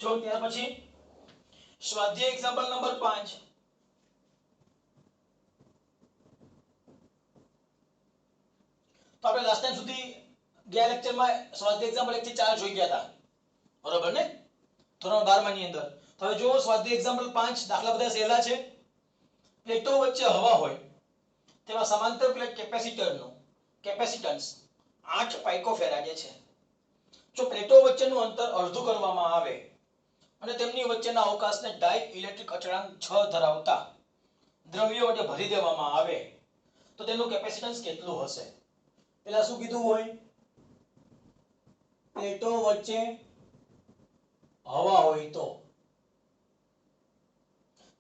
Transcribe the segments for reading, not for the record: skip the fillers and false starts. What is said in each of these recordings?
જો ત્યાર પછી સ્વાધ્યાય એક્ઝામ્પલ નંબર 5 તો આપણે લાસ્ટ ટાઈમ સુધી ગયા લેક્ચરમાં સ્વાધ્યાય એક્ઝામ્પલ 1 થી 4 જોઈ ગયા હતા બરોબર ને ધોરણ 12 ની અંદર તો હવે જો સ્વાધ્યાય એક્ઝામ્પલ 5 દાખલા બધા સહેલા છે પ્લેટો વચ્ચે હવા હોય તેમાં સમાંતર પ્લેટ કેપેસિટરનું કેપેસિટન્સ 8 પાઇકોફેરાડે છે જો પ્લેટો વચ્ચેનું અંતર અડધું કરવામાં આવે અને તેમની વચ્ચેના અવકાશને ડાઇઇલેક્ટ્રિક અચળાંક 6 ધરાવતા દ્રવ્યો વડે ભરી દેવામાં આવે તો તેનું કેપેસિટન્સ કેટલું હશે પેલા શું કીધું હોય પ્લેટો વચ્ચે હવા હોય તો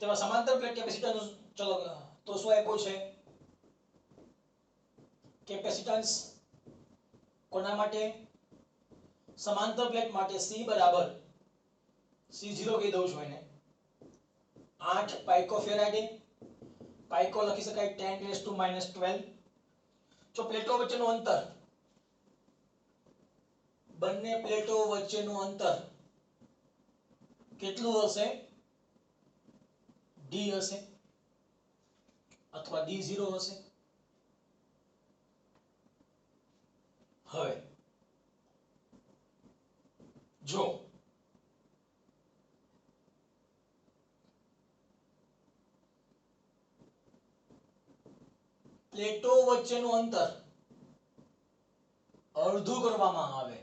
તેમાં સમાંતર પ્લેટ કેપેસિટન્સ ચલો તો શું આપ્યું છે કેપેસિટન્સ કોના માટે સમાંતર પ્લેટ માટે C બરાબર C0 કહી દઉં છું એને 8 પાઇકોફેરાડે પાઇકો લખી શકાય 10⁻⁻12 જો પ્લેટો વચ્ચેનું અંતર બંને પ્લેટો વચ્ચેનું અંતર કેટલું હશે D હશે અથવા D0 હશે હવે જો પ્લેટો વચ્ચેનું અંતર અડધું કરવામાં આવે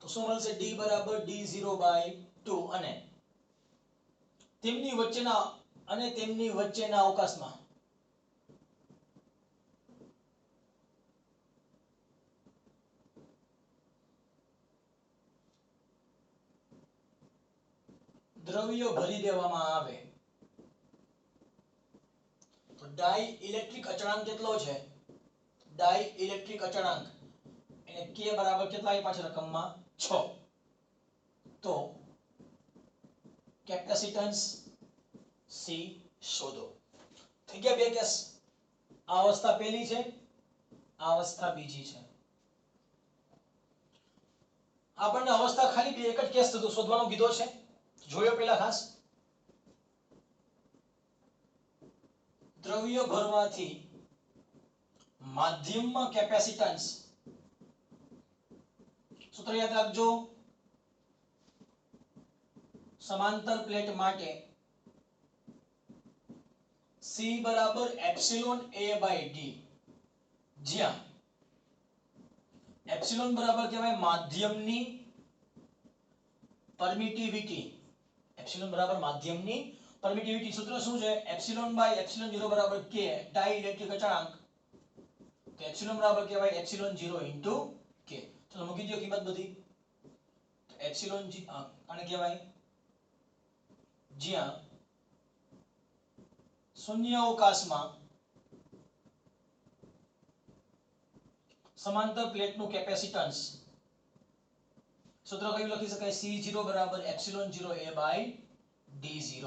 તો શું મળશે D બરાબર D0/2 અને તેમની વચ્ચેના અવકાશમાં દ્રવ્યો ભરી દેવામાં આવે તો ડાઇઇલેક્ટ્રિક અચળાંક કેટલો છે ડાઇઇલેક્ટ્રિક અચળાંક એને K બરાબર કેટલા આપ્યા છે રકમમાં 6 તો કેપેસિટન્સ C શોધો થઈ ગયા બે કેસ આ અવસ્થા પહેલી છે આ અવસ્થા બીજી છે આપણને અવસ્થા ખાલી બે એક જ કેસ શોધવાનો કીધો છે જોયો પેલા ખાસ દ્રવ્ય ભરવાથી માધ્યમમાં કેપેસિટન્સ સૂત્ર યાદ રાખજો સમાંતર પ્લેટ માટે C બરાબર એપ્સિલોન A/D જ્યાં એપ્સિલોન બરાબર કહેવાય માધ્યમની પરમિટિવિટી એપ્સિલોન બરાબર માધ્યમની પરમિટિવિટી સૂત્ર શું છે ε/ε0 બરાબર K ડાઇઇલેક્ટ્રિક અચળાંક તો એપ્સિલોન બરાબર કહેવાય ε0 * K ચલો મૂકી દો કિંમત બધી તો એપ્સિલોન આને કહેવાય જ્યાં શૂન્ય અવકાશમાં સમાંતર પ્લેટનું કેપેસિટન્સ સૂત્ર કયું લખી શકાય C0 બરાબર ε0 A/D0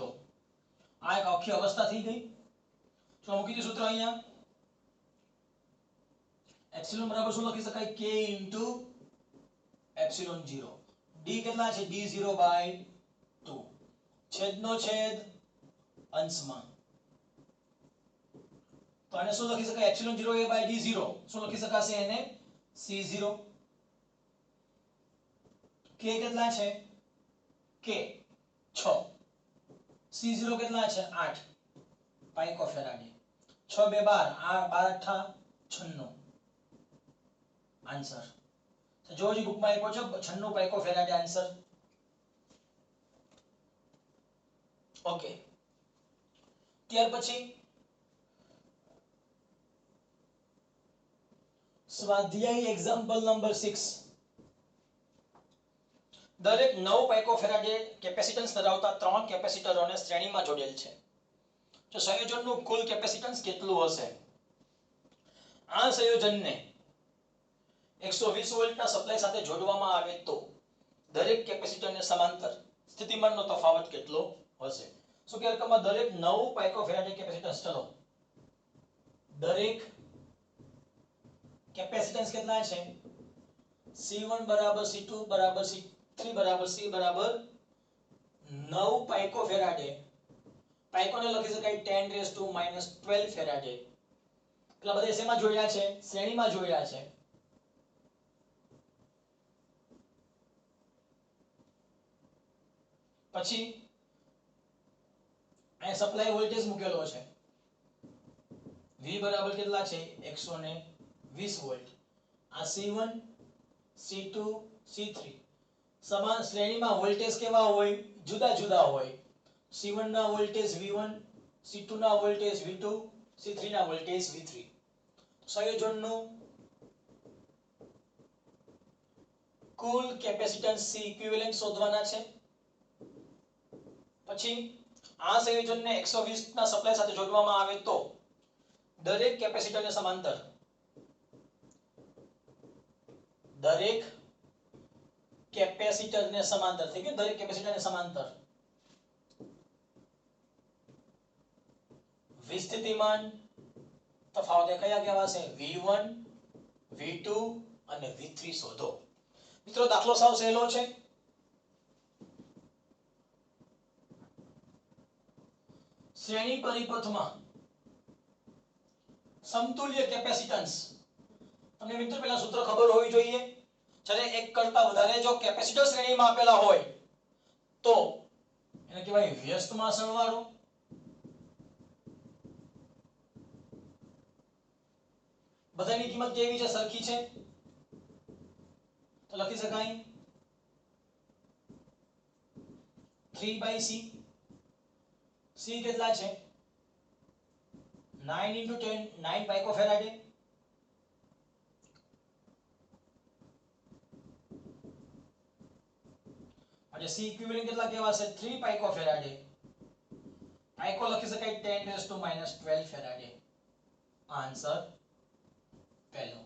આ એક આખી અવસ્થા થઈ ગઈ તો મૂકી દો સૂત્ર અહીંયા એપ્સિલોન બરાબર શું લખી શકાય K * ε0 D કેટલા છે D0/2 છેદનો છેદ અંશમાં તો આને શું લખી શકાય ε0 A/D0 શું લખી શકાશે એને C0 K કેટલા છે K 6 C0 કેટલા છે 8 પાઇકોફેરાડે 6 2 12 આ 12 8 96 આન્સર તો જોજી બુકમાં આપ્યો છે 96 પાઇકોફેરાડે આન્સર ઓકે ત્યાર પછી સ્વાધ્યાય એક્ઝામ્પલ નંબર 6 દરેક 9 પાઇકોફેરાડે કેપેસિટન્સ ધરાવતા 3 કેપેસિટરોને શ્રેણીમાં જોડેલ છે તો સંયોજનનું કુલ કેપેસિટન્સ કેટલું હશે આ સંયોજનને 120 વોલ્ટના સપ્લાય સાથે જોડવામાં આવે તો દરેક કેપેસિટરને સમાંતર સ્થિતિમાનનો તફાવત કેટલો હશે શું કે રકમમાં દરેક 9 પાઇકોફેરાડે કેપેસિટન્સ ચલો દરેક કેપેસિટન્સ કેટલા છે C1 બરાબર C2 બરાબર C3 બરાબર C બરાબર 9 પાઇકો ફેરાડે. પાઇકોને લખી શકાય 10⁻12 ફેરાડે. એટલે બધા શેમાં જોડ્યા છે? શ્રેણીમાં જોડ્યા છે. પછી અહીં સપ્લાય વોલ્ટેજ મૂકેલો છે. V બરાબર કેટલા છે? 120 વોલ્ટ. આ C1 C2 C3 સમાન શ્રેણીમાં વોલ્ટેજ કેવા હોય? જુદા જુદા હોય. C1 ના વોલ્ટેજ V1, C2 ના વોલ્ટેજ V2, C3 ના વોલ્ટેજ V3. સંયોજનનું કુલ કેપેસિટન્સ C ઇક્વિવેલન્ટ શોધવાના છે. પછી આ સંયોજનને 120 ના સપ્લાય સાથે જોડવામાં આવે તો દરેક કેપેસિટરને સમાંતર દરેક કેપેસિટરને સમાંતર થઈ ગયું. દરેક કેપેસિટરને સમાંતર વિસ્થિતિમાન તફાવત કયા કહેવાશે? V1, V2 અને V3 શોધો. મિત્રો દાખલો સાવ સહેલો છે. શ્રેણી પરિપથમાં સમતુલ્ય કેપેસિટન્સ. તમને મિત્રો પહેલા સૂત્ર ખબર હોવી જોઈએ. જ્યારે એક કરતા વધારે જો કેપેસિટર શ્રેણીમાં આપેલા હોય તો એને કહેવાય વ્યસ્તમાં સરવાળો. બધાની કિંમત કેવી છે? સરખી છે. તો લખી શકાય 3/C. C કેટલા છે? 9 * 10 9 પાઇકોફેરાડે. અને C ઇક્વિવેલન્ટ કેટલા કહેવાશે? 3 પાઇકોફેરાડે. પાઇકો લખી શકાય 10⁻12 ફેરાડે. આન્સર પહેલો.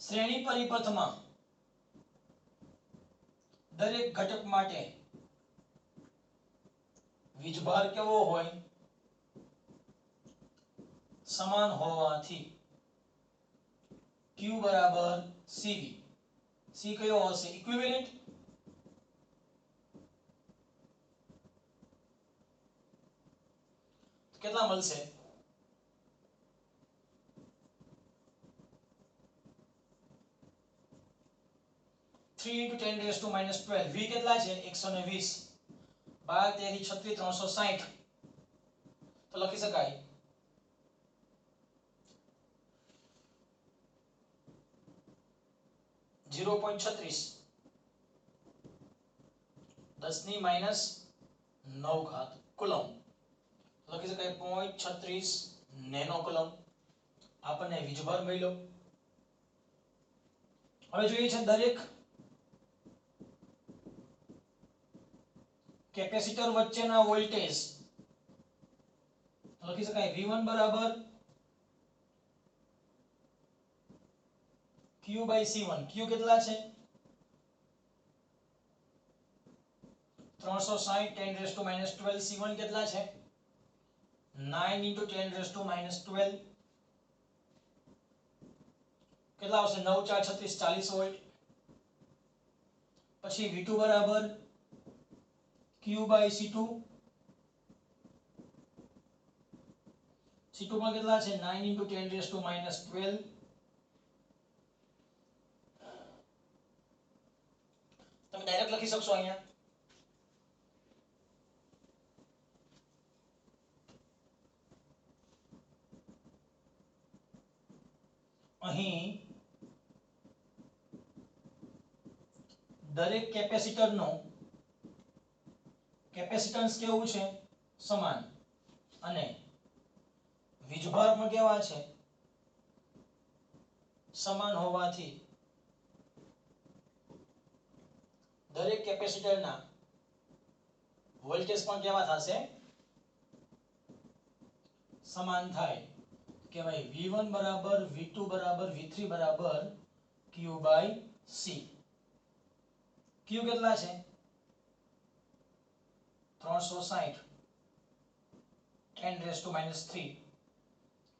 શ્રેણી પરિપથમાં દરેક ઘટક માટે વીજભાર કેવો હોય? સમાન હોવાથી Q બરાબર CV. C કયો હશે? ઇક્વિવેલન્ટ. કેટલા મળશે? 3 * 10⁻12. V કેટલા છે? 120. 12 * 13 = 36 360. તો લખી શકાય 0.36 10⁻9 કુલમ. લખી શકાય 0.36 નેનો કુલમ. આપણને વીજભાર મળ્યો. હવે જોઈએ છે દરેક કેપેસિટર વચ્ચેના વોલ્ટેજ. લખી શકાય V1 બરાબર Q/C1. Q કેટલા છે? 360 10⁻12. C1 કેટલા છે? 9 * 10⁻12. કેટલા આવશે? 9 × 4 = 36 40 વોલ્ટ. પછી V2 બરાબર Q/C2. C2 પણ કેટલા છે? 9 * 10⁻12. તમે ડાયરેક્ટ લખી શકશો અહીંયા. અહીં દરેક કેપેસિટરનો કેપેસિટન્સ કેવું છે? સમાન. અને વીજભાર પણ કેવા છે? સમાન હોવાથી દરેક કેપેસિટરના વોલ્ટેજ પણ કેવા થશે? સમાન થાય. કહેવાય V1 બરાબર V2 બરાબર V3 બરાબર Q/C. Q કેટલા છે? 360 10⁻³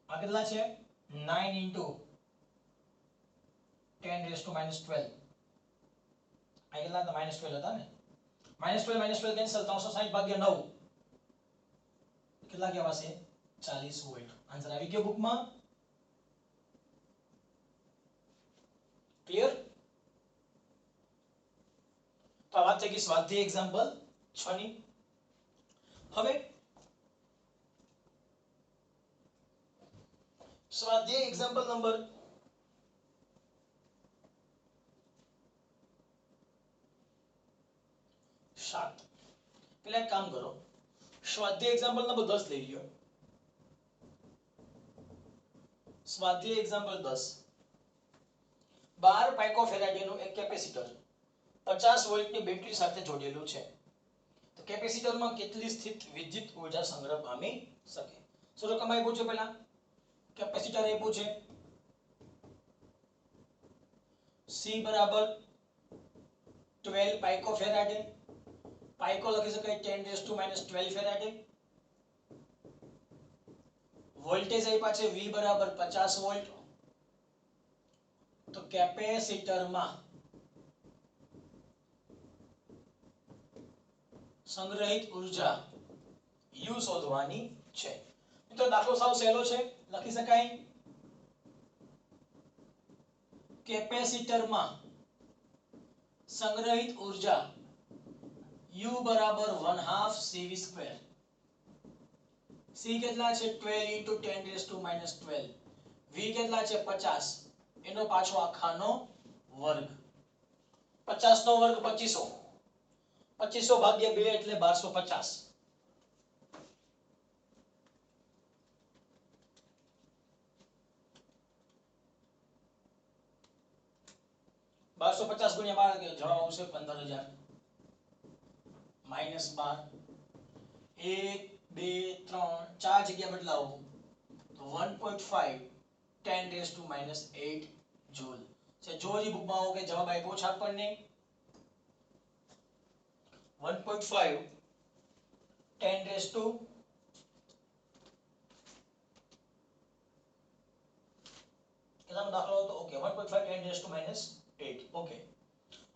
આ કેટલા છે? 9 * 10 રેઝ ટુ -12 આ કેટલા હતા -12 હતા ને -12 કેન્સલ 360 ભાગ્યા 9 કેટલા કહેવાશે 40 વોલ્ટ આન્સર આવી ગયો બુકમાં ક્લિયર તો આ વાત થઈ ગઈ સ્વાધ્યાય એક્ઝામ્પલ 6 ની હવે સ્વાધ્યાય એક્ઝામ્પલ નંબર 7 પેલા એક કામ કરો સ્વાધ્યાય એક્ઝામ્પલ નંબર 10 લઈ લ્યો સ્વાધ્યાય એક્ઝામ્પલ 10 12 પાઇકોફેરાડેનું એક કેપેસિટર 50 વોલ્ટની બેટરી સાથે જોડેલું છે તો કેપેસિટરમાં કેટલી સ્થિત વિદ્યુત ઊર્જા સંગ્રહ પામી શકે શું રકમ આપ્યું છે પહેલા કેપેસિટર આપ્યું છે C બરાબર 12 પાઇકોફેરાડે પાઇકો લખી શકાય 10 રેઝ ટુ -12 ફેરાડે વોલ્ટેજ આપ્યા છે V બરાબર 50 વોલ્ટ તો કેપેસિટરમાં સંગ્રહિત ઊર્જા U શોધવાની છે મિત્રો દાખલો સાવ સહેલો છે લખી શકાય કેપેસિટરમાં સંગ્રહિત ઊર્જા U બરાબર 1/2 CV². C કેટલા છે 12 * 10 રેઝ ટુ -12 V કેટલા છે 50 એનો પાછો આખાનો વર્ગ 50 નો વર્ગ 2500 2500 ભાગ્યા 2 એટલે 1250 1250 ગુણ્યા 12 જવાબ આવશે 15000 -12 1 2 3 4 જગ્યા બદલાવો તો 1.5 10 રેઝ ટુ -8 જૂલ છે જોજી બુકમાં આવો કે જવાબ આપ્યો છે આપણને 1.5 10 રેઝ ટુ કેટલાનો દાખલો હતો ઓકે 1.5 10 રેઝ ટુ -8 ઓકે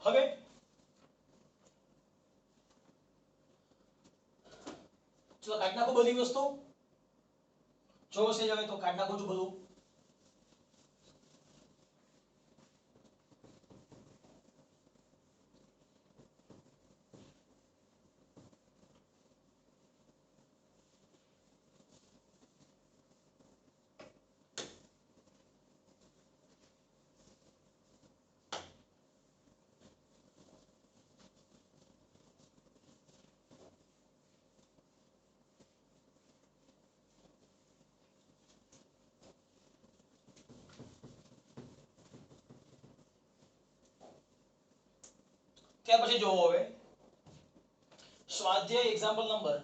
હવે ચલો કાઢ નાખો બધી વસ્તુ જો છે હવે તો કાઢ નાખો છું બધું ત્યાર પછી જોવો હવે સ્વાધ્યાય એક્ઝામ્પલ નંબર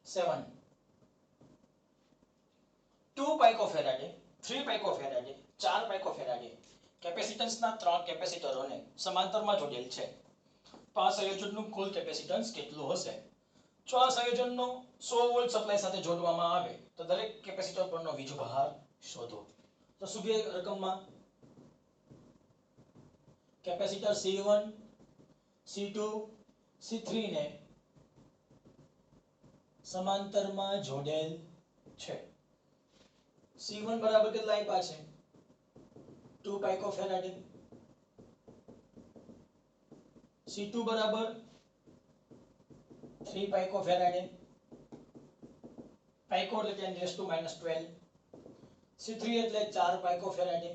7 2 પાઇકોફેરાડે 3 પાઇકોફેરાડે 4 પાઇકોફેરાડે કેપેસિટન્સના 3 કેપેસિટરોને સમાંતરમાં જોડેલ છે તો આ સંયોજનનું કુલ કેપેસિટન્સ કેટલું હશે જો આ સંયોજનનો 100 વોલ્ટ સપ્લાય સાથે જોડવામાં આવે તો દરેક કેપેસિટર પરનો વીજભાર શોધો તો શું કે રકમમાં કેપેસિટર C1 C2 C3 ને સમાંતરમાં જોડેલ છે C1 બરાબર કેટલા આપ્યા છે 2 પાઇકોફેરાડે C2 બરાબર 3 પાઇકોફેરાડે પાઇકો એટલે 10 રેઝ ટુ -12 C3 એટલે 4 પાઇકોફેરાડે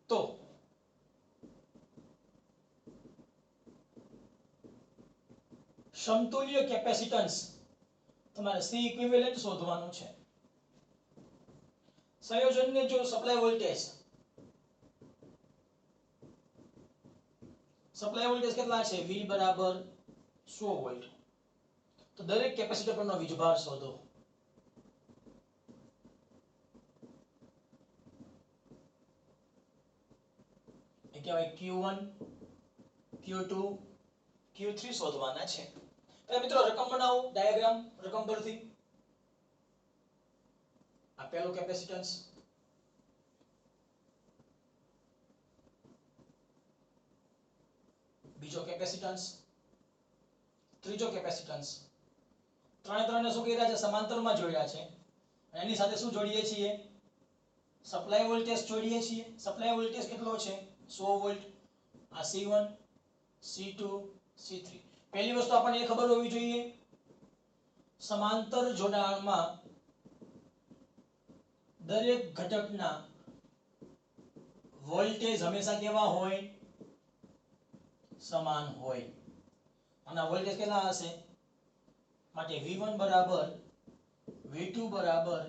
તો સમતુલ્ય કેપેસિટન્સ તમારે C ઇક્વિવેલેન્ટ શોધવાનું છે સંયોજનને જો સપ્લાય વોલ્ટેજ કેટલા છે V બરાબર 100 વોલ્ટ તો દરેક કેપેસિટર પરનો વીજભાર શોધો એ કહેવાય Q1 Q2 Q3 શોધવાના છે હવે મિત્રો રકમ બનાવો ડાયાગ્રામ રકમ પરથી આ પહેલો કેપેસિટન્સ બીજો કેપેસિટન્સ ત્રીજો કેપેસિટન્સ ત્રણે શું કર્યા છે સમાંતરમાં જોડ્યા છે અને એની સાથે શું જોડીએ છીએ સપ્લાય વોલ્ટેજ જોડીએ છીએ સપ્લાય વોલ્ટેજ કેટલો છે 100 વોલ્ટ આ C1 C2 C3 પહેલી વસ્તુ આપણને એ ખબર હોવી જોઈએ સમાંતર જોડાણમાં દરેક ઘટકના વોલ્ટેજ હંમેશા કેવા હોય સમાન હોય અને વોલ્ટેજ કેટલા હશે માટે V1 બરાબર V2 બરાબર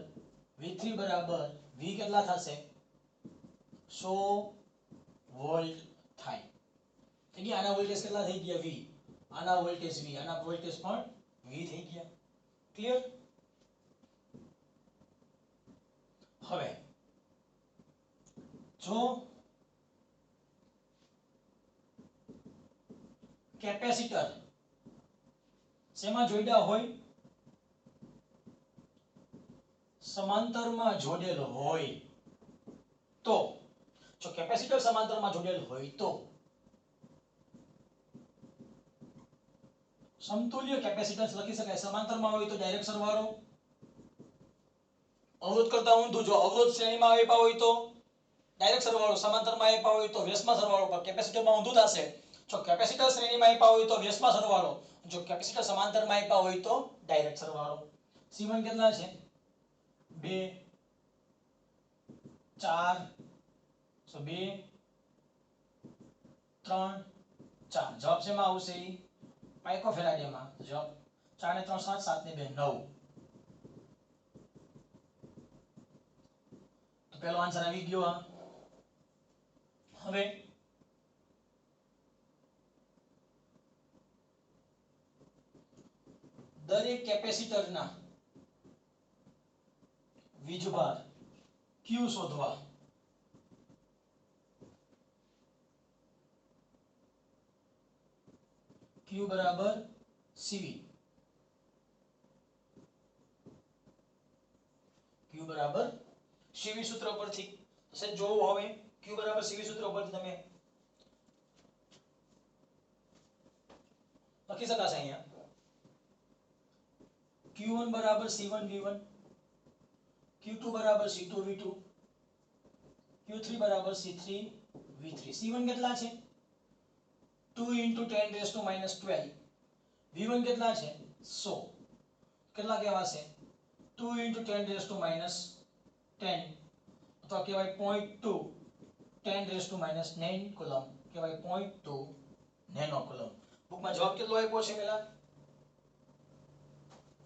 V3 બરાબર V કેટલા થશે 100 વોલ્ટ થાય થઈ ગયા આના વોલ્ટેજ કેટલા થઈ ગયા V આના વોલ્ટેજ V આના વોલ્ટેજ પણ V થઈ ગયા ક્લિયર હવે જો કેપેસિટર શેમાં જોડ્યા હોય સમાંતરમાં જોડેલ હોય તો જો કેપેસિટર સમાંતરમાં જોડેલ હોય તો સમતુલ્ય કેપેસિટન્સ લખી શકાય સમાંતરમાં હોય તો ડાયરેક્ટ સરવાળો અવરોધ કરતા ઊંધું જો અવરોધ શ્રેણીમાં આપ્યા હોય તો ડાયરેક્ટ સરવાળો સમાંતરમાં આપ્યા હોય તો વ્યસ્તમાં સરવાળો પણ કેપેસિટરમાં ઊંધું થશે જો કેપેસિટર શ્રેણીમાં આપ્યા હોય તો વ્યસ્તમાં સરવાળો જો કેપેસિટર સમાંતરમાં આપ્યા હોય તો ડાયરેક્ટ સરવાળો C1 કેટલા છે 2 4 so 2 3 4 જવાબ શેમાં આવશે પાઇકોફેરાડેમાં જવાબ 4 ને 3 7 7 ને 2 9 તો પહેલો આન્સર આવી ગયો આ હવે દરેક કેપેસિટરના વીજભાર Q શોધવા Q બરાબર CV Q બરાબર CV સૂત્ર પરથી સેજ જોવું હવે Q બરાબર CV સૂત્ર પરથી તમે લખી શકાશે અહીંયા Q1 બરાબર C1 V1 Q2 બરાબર C2 V2 Q3 બરાબર C3 V3 C1 કેટલા છે 2 × 10⁻⁻12 V1 કેટલા છે 100 કેટલા કહેવાશે 2 × 10⁻10 અથવા કહેવાય 0.2 10⁻9 કુલમ કહેવાય 0.2 નેનો કુલમ બુકમાં જવાબ કેટલો આપ્યો છે પેલા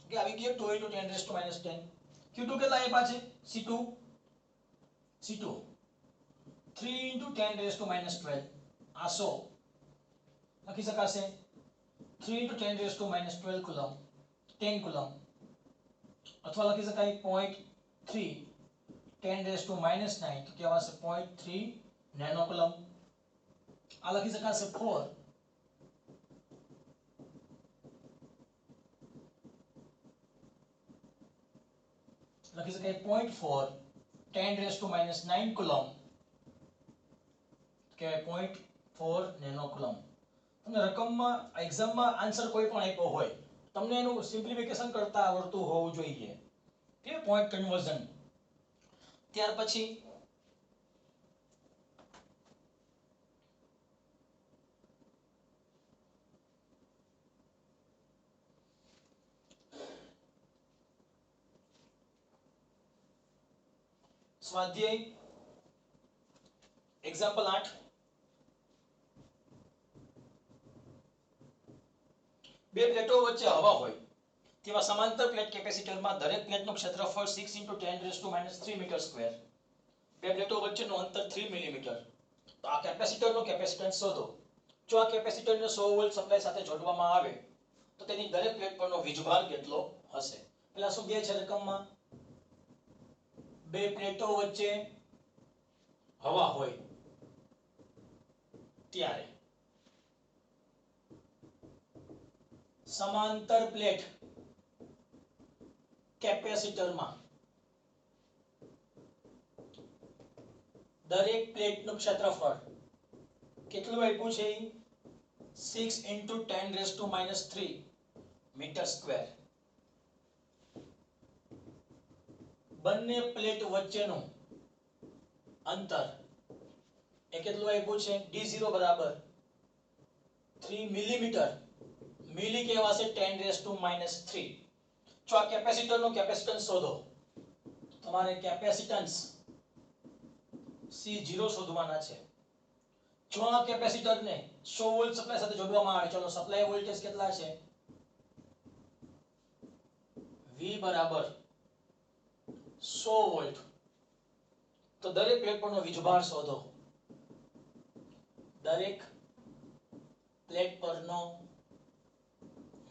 કે આવી ગયો 2 × 10⁻10 Q2 કેટલા આપ્યા છે C2 3 × 10⁻12 આ 100 લખી શકાશે 3 × 10⁻12 કુલમ 10 કુલમ અથવા લખી શકાય 0.3 10⁻9 તો કહેવાશે 0.3 નેનો કુલમ આ લખી શકાશે 4 લખી શકાય 0.4 10⁻9 કુલમ કે 0.4 નેનો કુલમ તમને રકમમાં એક્ઝામમાં આન્સર કોઈ પણ આપ્યો હોય તમને એનું સિમ્પ્લિફિકેશન કરતા આવડતું હોવું જોઈએ કે પોઈન્ટ કન્વર્ઝન ત્યાર પછી સ્વાધ્યાય એક્ઝામ્પલ 8 બે પ્લેટો વચ્ચે હવા હોય તેવા સમાંતર પ્લેટ કેપેસિટરમાં દરેક પ્લેટનું ક્ષેત્રફળ 6 × 10⁻³ મીટર સ્ક્વેર બે પ્લેટો વચ્ચેનું અંતર 3 મિલીમીટર તો આ કેપેસિટરનો કેપેસિટન્સ શોધો જો આ કેપેસિટરને 100 વોલ્ટ સપ્લાય સાથે જોડવામાં આવે તો તેની દરેક પ્લેટ પરનો વીજભાર કેટલો હશે પેલા શું કહે છે રકમમાં બે પ્લેટો વચ્ચે હવા હોય ત્યારે समांतर प्लेट કેપેસિટર માં દરેક પ્લેટનું ક્ષેત્રફળ કેટલું આપ્યું છે 6 × 10⁻³ મીટર સ્ક્વેર બંને પ્લેટ વચ્ચેનું અંતર એ કેટલું આપ્યું છે d0 બરાબર 3 મિલીમીટર મિલી કહેવાશે 10⁻³ જો આ કેપેસિટરનો કેપેસિટન્સ શોધો તમારે કેપેસિટન્સ C0 શોધવાના છે જો આ કેપેસિટરને 100 વોલ્ટ સપ્લાય સાથે જોડવામાં આવે ચલો સપ્લાય વોલ્ટેજ કેટલા છે V બરાબર 100 વોલ્ટ તો દરેક પ્લેટ પરનો વીજભાર શોધો દરેક પ્લેટ પરનો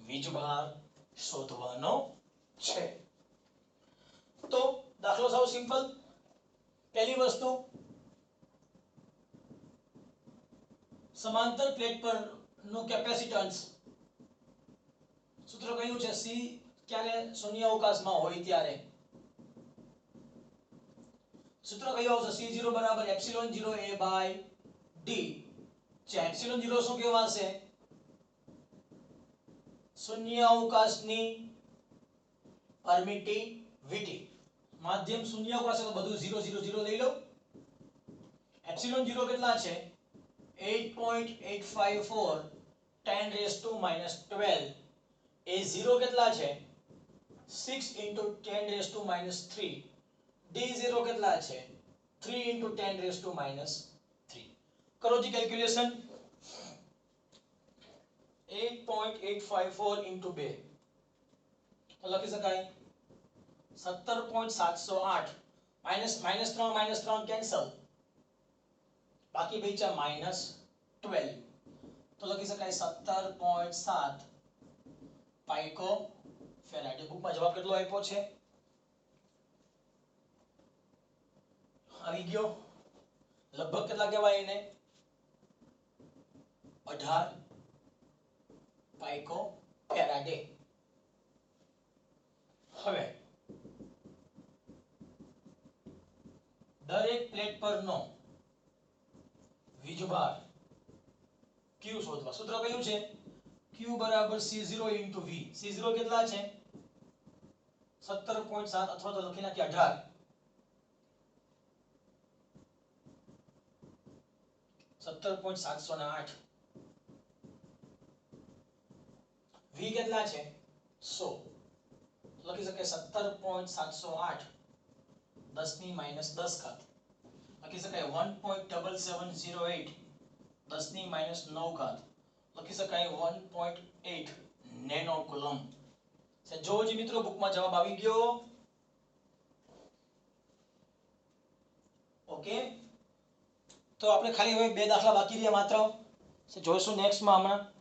વીજભાર શોધવાનો છે તો દાખલો સાવ સિમ્પલ પહેલી વસ્તુ समांतर प्लेट पर नो कैपेसिटेंस सूत्र કયું છે C ક્યારે શૂન્ય અવકાશમાં હોય ત્યારે સૂત્ર કયું આવશે C0 બરાબર ε0 A by D જે ε0 શું કહેવાશે શૂન્ય અવકાશની પરમિટિવિટી માધ્યમ શૂન્ય અવકાશ તો બધું 0 0 0 લઈ લો ε0 કેટલા છે 8.854 10⁻12 એ 0 કેટલા છે 6 × 10⁻³ d0 કેટલા છે 3 × 10⁻³ કરો જી કેલ્ક્યુલેશન 8.854 × 2 તો લખી શકાય 17.708 -3 કેન્સલ बाकी बचा -12 तो लखी शकाय 17.7 पाइको फेराड बुक में जवाब કેટલો આપ્યો છે આવી ગયો લગભગ કેટલા કહેવાય એને 18 પાઇકો ફેરાડે હવે દરેક પ્લેટ પરનો વીજભાર Q શોધવા સૂત્ર કયું છે Q બરાબર C0 * V C0 કેટલા છે 17.7 અથવા તો લખી નાખીએ 18 17.708 V કેટલા છે 100 લખી શકાય 17.708 10⁻10 ઘાત લખી શકાય 1.7708 10⁻9 ઘાત લખી શકાય 1.8 નેનો કુલમ સે જોજી મિત્રો બુકમાં જવાબ આવી ગયો ઓકે તો આપણે ખાલી હવે બે દાખલા બાકી રહ્યા માત્ર જોઈશું નેક્સ્ટમાં હમણાં